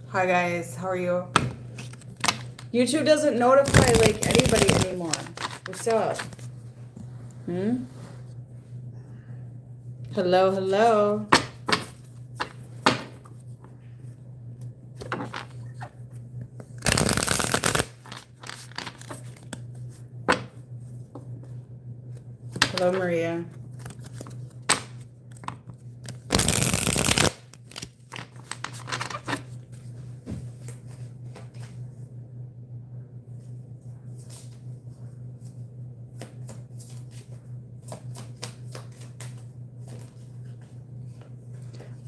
Hi guys, how are you? YouTube doesn't notify like anybody anymore. What's up? Hello, hello. Hello, Maria.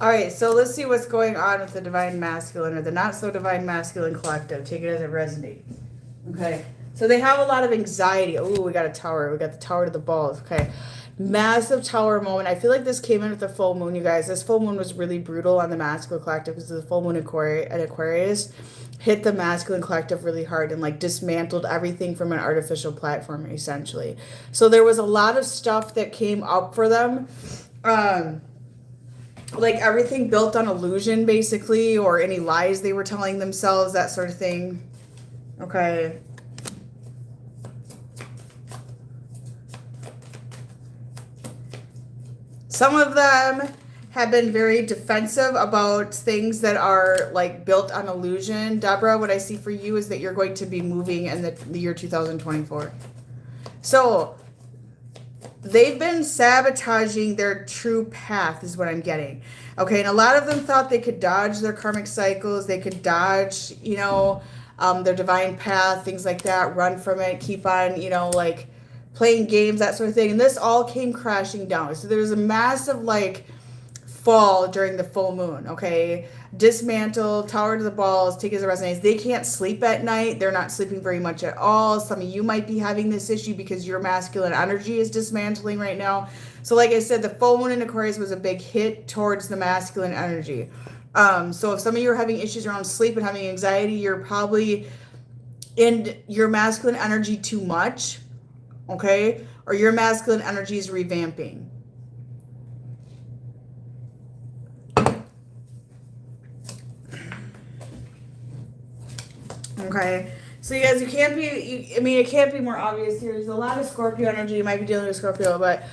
All right, so let's see what's going on with the Divine Masculine or the Not So Divine Masculine Collective. Take it as it resonates. Okay, so they have a lot of anxiety. Oh, we got a tower. We got the tower to the balls. Okay, massive tower moment. I feel like this came in with the full moon, you guys. This full moon was really brutal on the Masculine Collective because the full moon at Aquarius hit the Masculine Collective really hard and like dismantled everything from an artificial platform, essentially. So there was a lot of stuff that came up for them. Like everything built on illusion, basically, or any lies they were telling themselves, that sort of thing. Okay. Some of them have been very defensive about things that are like built on illusion. Deborah, what I see for you is that you're going to be moving in the year 2024. So they've been sabotaging their true path is what I'm getting. Okay, and a lot of them thought they could dodge their karmic cycles. They could dodge, you know, their divine path, things like that, run from it, keep on, you know, like playing games, that sort of thing. And this all came crashing down. So there was a massive, like, fall during the full moon, okay? Dismantle, tower to the balls, take it as a resonates. They can't sleep at night. They're not sleeping very much at all. Some of you might be having this issue because your masculine energy is dismantling right now. So like I said, the full moon in Aquarius was a big hit towards the masculine energy. So if some of you are having issues around sleep and having anxiety, you're probably in your masculine energy too much, okay? Or your masculine energy is revamping. Okay, so you guys, you can't be, I mean, it can't be more obvious here. There's a lot of Scorpio energy. You might be dealing with Scorpio, but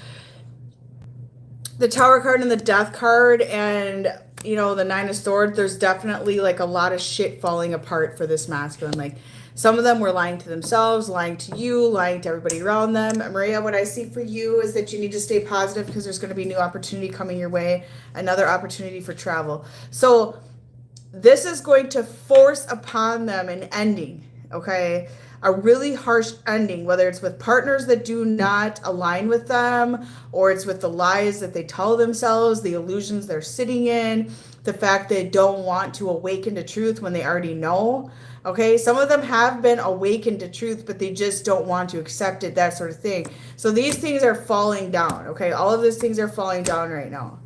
the Tower card and the Death card and, you know, the Nine of Swords, there's definitely like a lot of shit falling apart for this masculine. Like some of them were lying to themselves, lying to you, lying to everybody around them. Maria, what I see for you is that you need to stay positive because there's going to be new opportunity coming your way, another opportunity for travel. So this is going to force upon them an ending, okay? A really harsh ending, whether it's with partners that do not align with them, or it's with the lies that they tell themselves, the illusions they're sitting in, the fact they don't want to awaken to truth when they already know, okay? Some of them have been awakened to truth, but they just don't want to accept it, that sort of thing. So these things are falling down, okay? All of these things are falling down right now.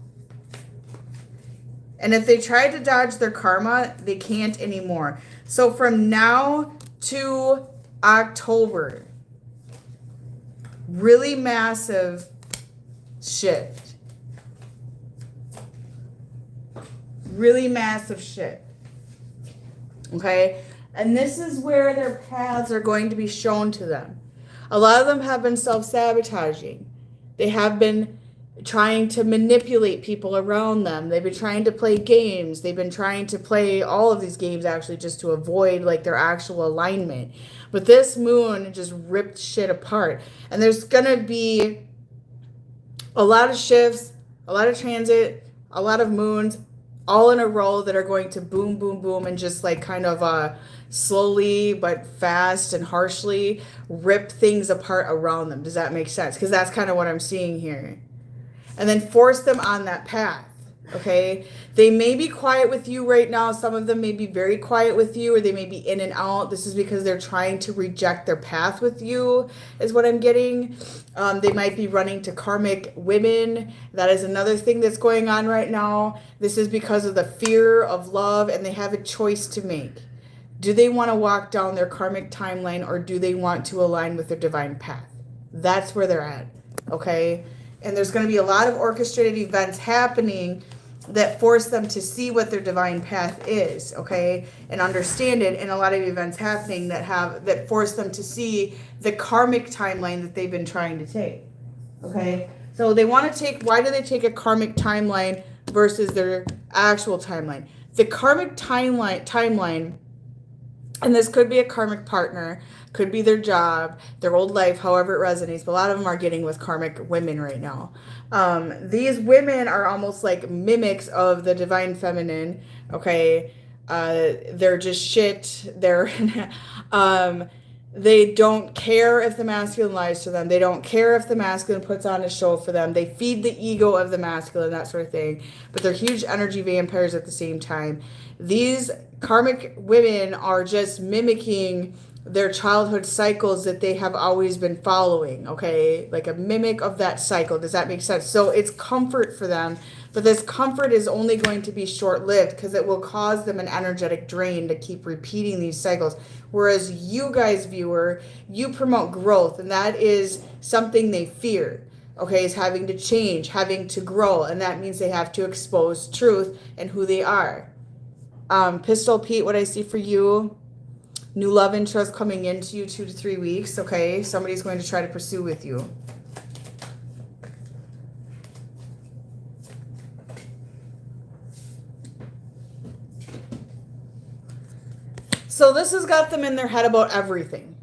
And if they tried to dodge their karma, they can't anymore. So from now to October, really massive shift. Really massive shift. Okay? And this is where their paths are going to be shown to them. A lot of them have been self-sabotaging. They have been trying to manipulate people around them. They've been trying to play games. They've been trying to play all of these games actually just to avoid like their actual alignment. But this moon just ripped shit apart. And there's going to be a lot of shifts, a lot of transit, a lot of moons all in a row that are going to boom, boom, boom and just like kind of slowly but fast and harshly rip things apart around them. Does that make sense? Because that's kind of what I'm seeing here. and then force them on that path. Okay, they may be quiet with you right now. Some of them may be very quiet with you, or they may be in and out. This is because they're trying to reject their path with you, is what I'm getting. They might be running to karmic women. That is another thing that's going on right now. This is because of the fear of love, and they have a choice to make. Do they want to walk down their karmic timeline, or do they want to align with their divine path? That's where they're at, okay? And there's going to be a lot of orchestrated events happening that force them to see what their divine path is, okay, and understand it. And a lot of events happening that force them to see the karmic timeline that they've been trying to take, okay. So they want to take. Why do they take a karmic timeline versus their actual timeline? The karmic timeline, and this could be a karmic partner, could be their job, their old life, however it resonates. But a lot of them are getting with karmic women right now. These women are almost like mimics of the divine feminine. Okay, they're just shit. They're they don't care if the masculine lies to them. They don't care if the masculine puts on a show for them. They feed the ego of the masculine, that sort of thing. But they're huge energy vampires at the same time. These karmic women are just mimicking their childhood cycles that they have always been following, okay? Like a mimic of that cycle. Does that make sense? So it's comfort for them, but this comfort is only going to be short-lived because it will cause them an energetic drain to keep repeating these cycles. Whereas you guys, viewer, you promote growth, and that is something they fear, okay? Is having to change, having to grow, and that means they have to expose truth and who they are. Pistol Pete, what I see for you, new love interest coming into you 2 to 3 weeks, okay? Somebody's going to try to pursue with you. So this has got them in their head about everything,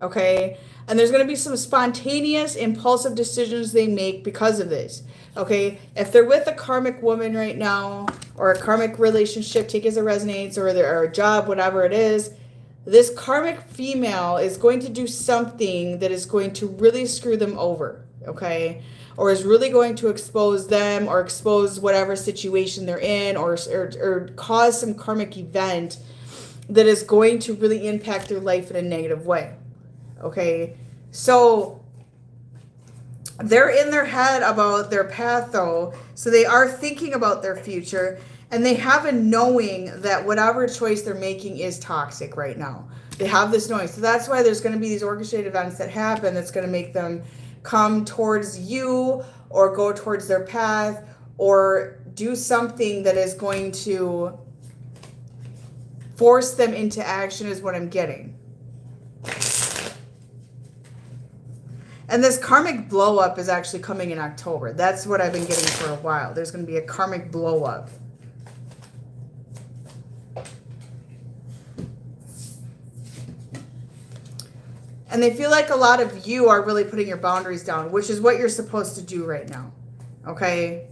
okay? And there's going to be some spontaneous, impulsive decisions they make because of this, okay? If they're with a karmic woman right now, or a karmic relationship, take as it resonates, or a job, whatever it is, this karmic female is going to do something that is going to really screw them over, okay? Or is really going to expose them, or expose whatever situation they're in, or cause some karmic event that is going to really impact their life in a negative way, okay? So they're in their head about their path, though, so they are thinking about their future, and they have a knowing that whatever choice they're making is toxic right now. They have this knowing. So that's why there's going to be these orchestrated events that happen that's going to make them come towards you, or go towards their path, or do something that is going to force them into action, is what I'm getting. And this karmic blow up is actually coming in October. That's what I've been getting for a while. There's going to be a karmic blow up. And they feel like a lot of you are really putting your boundaries down, which is what you're supposed to do right now. Okay?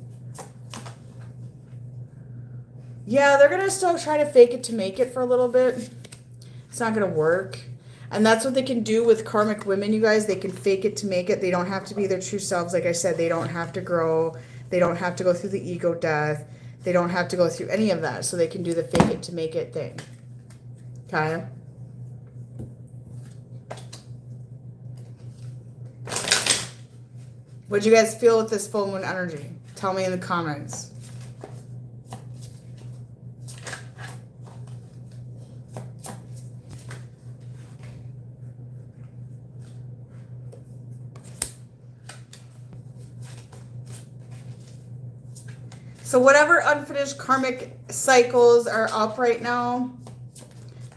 Yeah, they're going to still try to fake it to make it for a little bit. It's not going to work. And that's what they can do with karmic women, you guys. They can fake it to make it. They don't have to be their true selves. Like I said, they don't have to grow. They don't have to go through the ego death. They don't have to go through any of that. So they can do the fake it to make it thing. Okay? What do you guys feel with this full moon energy? Tell me in the comments. So whatever unfinished karmic cycles are up right now,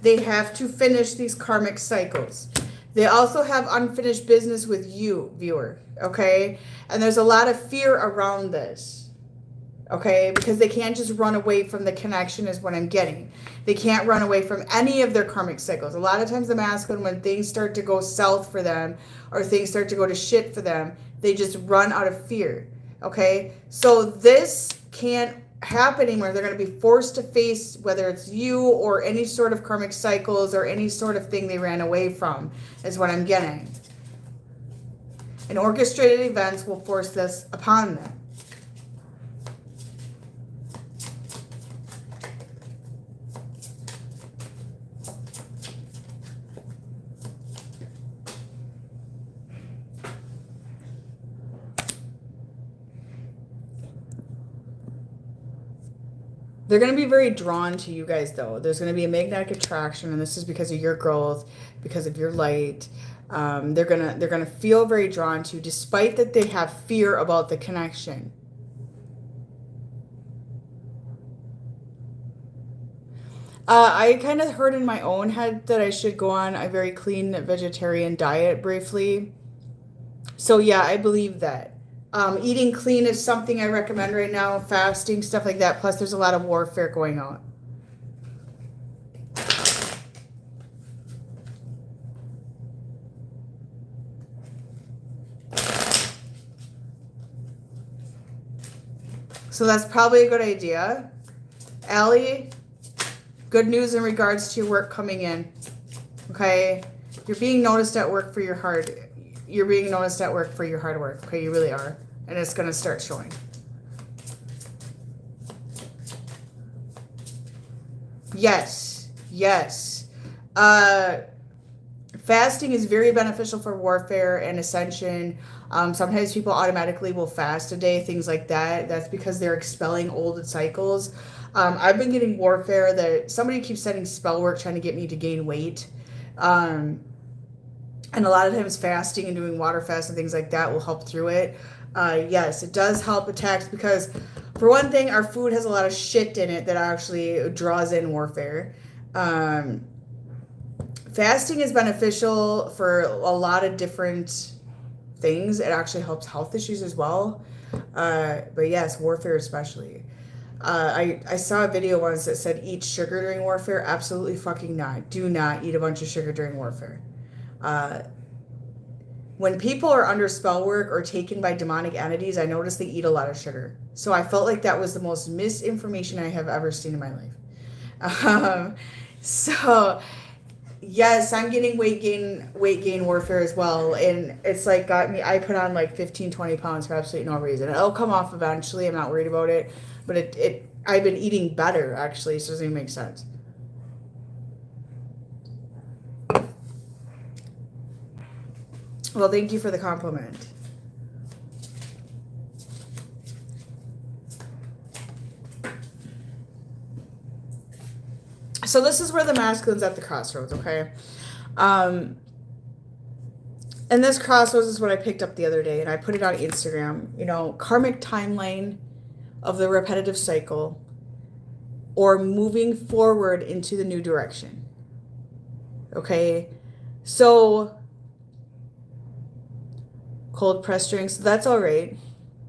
they have to finish these karmic cycles. They also have unfinished business with you, viewer, okay? And there's a lot of fear around this, okay? Because they can't just run away from the connection is what I'm getting. They can't run away from any of their karmic cycles. A lot of times the masculine, when things start to go south for them, or things start to go to shit for them, they just run out of fear, okay? So this can't happen anymore. They're going to be forced to face, whether it's you or any sort of karmic cycles or any sort of thing they ran away from, is what I'm getting. And orchestrated events will force this upon them. They're going to be very drawn to you guys, though. There's going to be a magnetic attraction, and this is because of your growth, because of your light. They're gonna feel very drawn to you, despite that they have fear about the connection. I kind of heard in my own head that I should go on a very clean vegetarian diet briefly. So yeah, I believe that. Eating clean is something I recommend right now, fasting, stuff like that. Plus, there's a lot of warfare going on. So that's probably a good idea. Allie, good news in regards to your work coming in. Okay? You're being noticed at work for your hard. You're being noticed at work for your hard work. Okay, you really are. And it's going to start showing. Yes. Yes. Fasting is very beneficial for warfare and ascension. Sometimes people automatically will fast a day, things like that. That's because they're expelling old cycles. I've been getting warfare that somebody keeps sending spell work trying to get me to gain weight. And a lot of times fasting and doing water fast and things like that will help through it. Yes, it does help attacks because, for one thing, our food has a lot of shit in it that actually draws in warfare. Fasting is beneficial for a lot of different things. It actually helps health issues as well. But yes, warfare especially. I saw a video once that said eat sugar during warfare. Absolutely fucking not. Do not eat a bunch of sugar during warfare. When people are under spell work or taken by demonic entities, I notice they eat a lot of sugar. So I felt like that was the most misinformation I have ever seen in my life. So yes, I'm getting weight gain warfare as well. And it's like got me, I put on like 15, 20 pounds for absolutely no reason. It'll come off eventually. I'm not worried about it. But I've been eating better actually. So it doesn't even make sense. Well, thank you for the compliment. So this is where the masculine's at the crossroads, okay? And this crossroads is what I picked up the other day, and I put it on Instagram. You know, karmic timeline of the repetitive cycle or moving forward into the new direction. Okay? So cold pressed drinks, that's all right.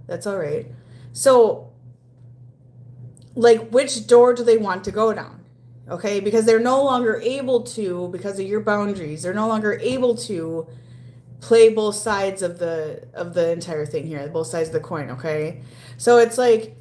That's all right. So, like, which door do they want to go down? Okay, because they're no longer able to, because of your boundaries, they're no longer able to play both sides of the entire thing here, both sides of the coin, okay? So it's like,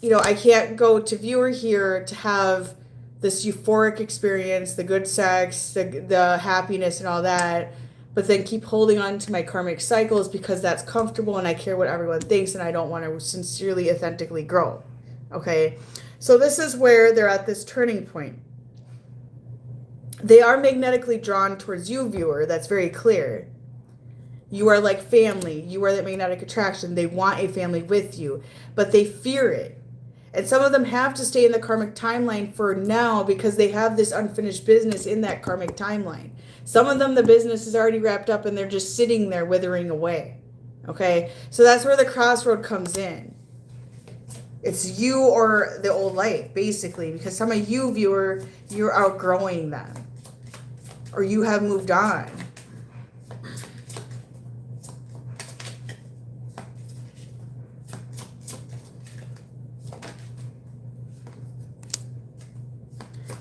you know, I can't go to viewer here to have this euphoric experience, the good sex, the happiness and all that, but then keep holding on to my karmic cycles because that's comfortable and I care what everyone thinks and I don't want to sincerely, authentically grow, okay? So this is where they're at this turning point. They are magnetically drawn towards you, viewer. That's very clear. You are like family. You are that magnetic attraction. They want a family with you, but they fear it. And some of them have to stay in the karmic timeline for now because they have this unfinished business in that karmic timeline. Some of them, the business is already wrapped up and they're just sitting there withering away. Okay? So that's where the crossroad comes in. It's you or the old life, basically, because some of you, viewer, you're outgrowing them. Or you have moved on.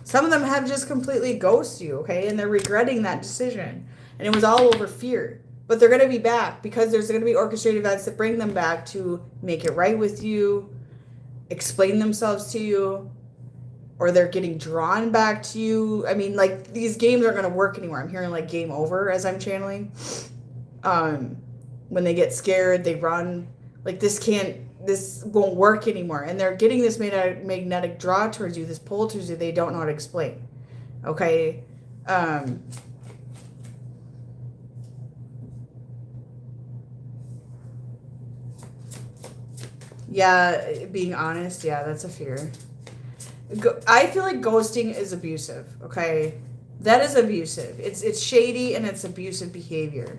Some of them have just completely ghosted you, okay? And they're regretting that decision. And it was all over fear. But they're going to be back because there's going to be orchestrated events that bring them back to make it right with you, explain themselves to you, or they're getting drawn back to you. I mean, like, these games aren't going to work anymore. I'm hearing like game over as I'm channeling. When they get scared, they run. Like this won't work anymore. And they're getting this magnetic draw towards you, this pull towards you they don't know how to explain. Okay? Yeah, being honest, yeah, that's a fear. I feel like ghosting is abusive, okay? That is abusive. It's shady and it's abusive behavior.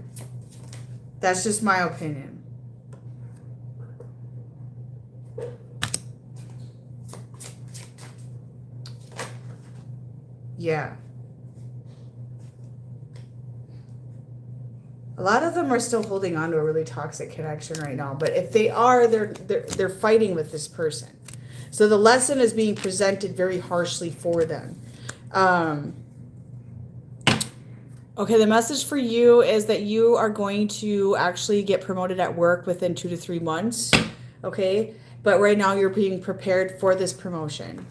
That's just my opinion. Yeah. A lot of them are still holding on to a really toxic connection right now, but if they are, they're fighting with this person. So the lesson is being presented very harshly for them. Okay, the message for you is that you are going to actually get promoted at work within 2 to 3 months. Okay, but right now you're being prepared for this promotion.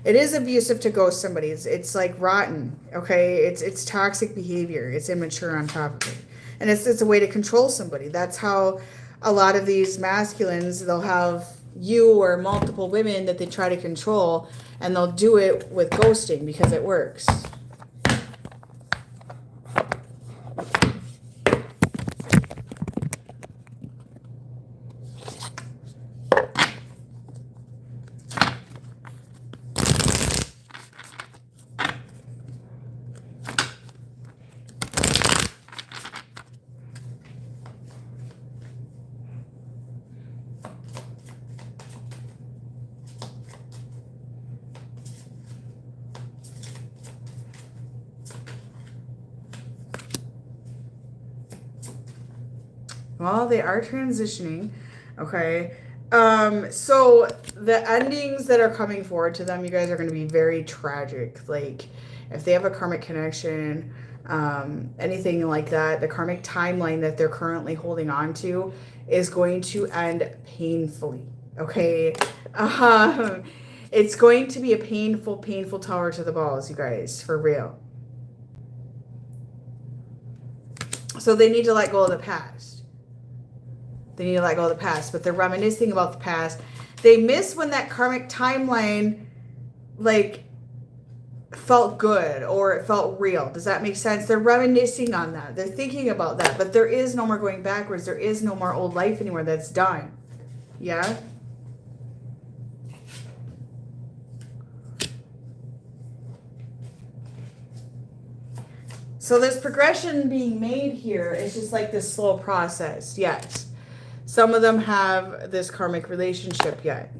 It is abusive to ghost somebody. It's like rotten. Okay, it's toxic behavior. It's immature on top of it, and it's a way to control somebody. That's how a lot of these masculines, they'll have you or multiple women that they try to control, and they'll do it with ghosting because it works. Well, they are transitioning. Okay. So the endings that are coming forward to them, you guys, are going to be very tragic. Like, if they have a karmic connection, anything like that, the karmic timeline that they're currently holding on to is going to end painfully. Okay. It's going to be a painful, painful tower to the balls, you guys, for real. So they need to let go of the past. They need to let go of the past, but they're reminiscing about the past. They miss when that karmic timeline, like, felt good or it felt real. Does that make sense? They're reminiscing on that. They're thinking about that, but there is no more going backwards. There is no more old life anymore. That's done. Yeah? So there's progression being made here. It's just like this slow process. Yes. Some of them have this karmic relationship yet.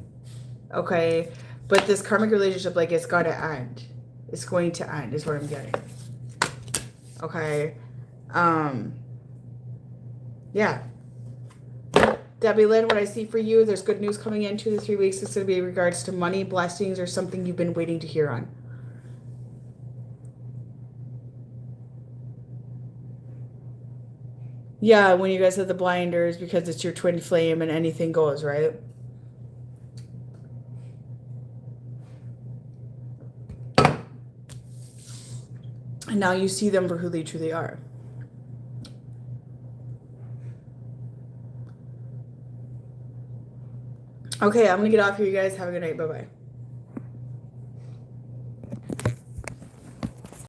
Okay. But this karmic relationship, like, it's got to end. It's going to end is what I'm getting. Okay. Yeah. Debbie Lynn, what I see for you, there's good news coming in 2 to 3 weeks. It's going to be in regards to money, blessings, or something you've been waiting to hear on. Yeah, when you guys have the blinders, because it's your twin flame and anything goes, right? And now you see them for who they truly are. Okay, I'm going to get off here, you guys. Have a good night. Bye-bye.